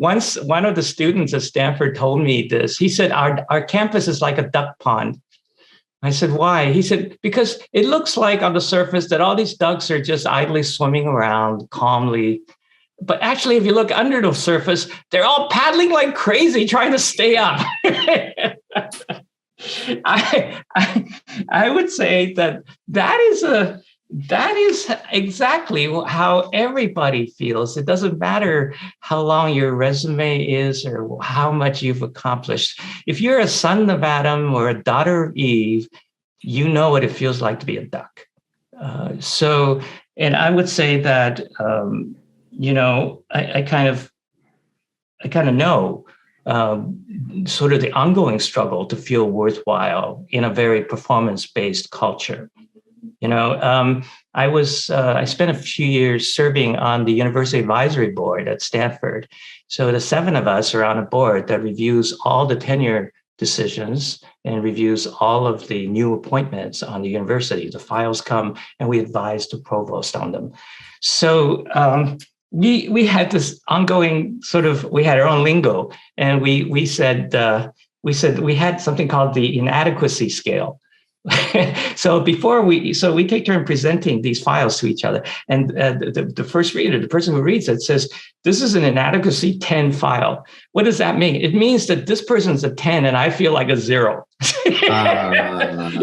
once one of the students at Stanford told me this. He said, our campus is like a duck pond. I said, why? He said, because it looks like on the surface that all these ducks are just idly swimming around calmly. But actually, if you look under the surface, they're all paddling like crazy, trying to stay up. I would say that is exactly how everybody feels. It doesn't matter how long your resume is or how much you've accomplished. If you're a son of Adam or a daughter of Eve, you know what it feels like to be a duck. And I would say that, I kind of know sort of the ongoing struggle to feel worthwhile in a very performance-based culture. I spent a few years serving on the University Advisory Board at Stanford. So the 7 of us are on a board that reviews all the tenure decisions and reviews all of the new appointments on the university. The files come and we advise the provost on them. So we had this ongoing we had our own lingo, and we said we had something called the inadequacy scale. So we take turn presenting these files to each other, and the first reader, the person who reads it, says, "This is an inadequacy 10 file." What does that mean? It means that this person's a 10 and I feel like a 0.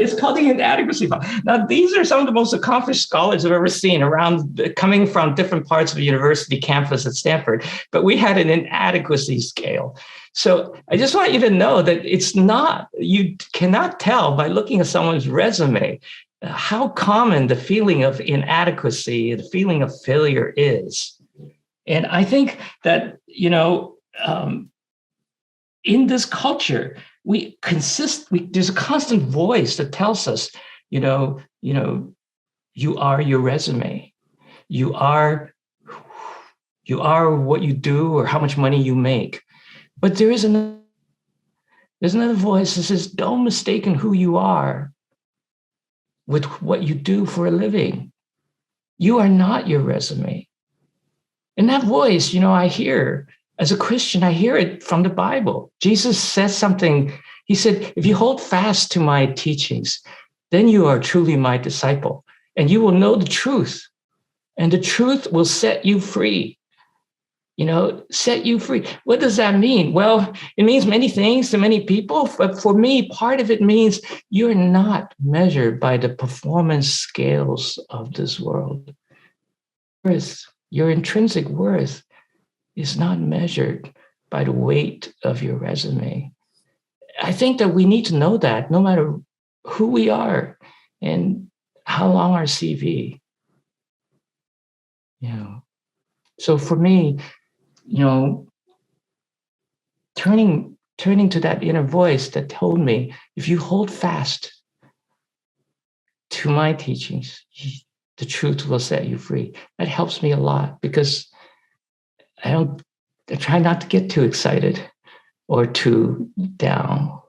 It's called the inadequacy file. Now, these are some of the most accomplished scholars I've ever seen coming from different parts of the university campus at Stanford, but we had an inadequacy scale. So I just want you to know that you cannot tell by looking at someone's resume how common the feeling of inadequacy, the feeling of failure is. And I think that, in this culture, there's a constant voice that tells us, you are your resume. You are what you do or how much money you make. But there's another voice that says, don't mistake who you are with what you do for a living. You are not your resume. And that voice, I hear, as a Christian, I hear it from the Bible. Jesus says something. He said, if you hold fast to my teachings, then you are truly my disciple, and you will know the truth, and the truth will set you free. Set you free. What does that mean? Well, it means many things to many people, but for me, part of it means you're not measured by the performance scales of this world. Your intrinsic worth is not measured by the weight of your resume. I think that we need to know that no matter who we are and how long our CV. So for me, turning to that inner voice that told me, if you hold fast to my teachings, the truth will set you free. That helps me a lot, because I try not to get too excited or too down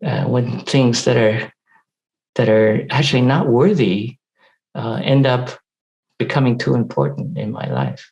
when things that are actually not worthy end up becoming too important in my life.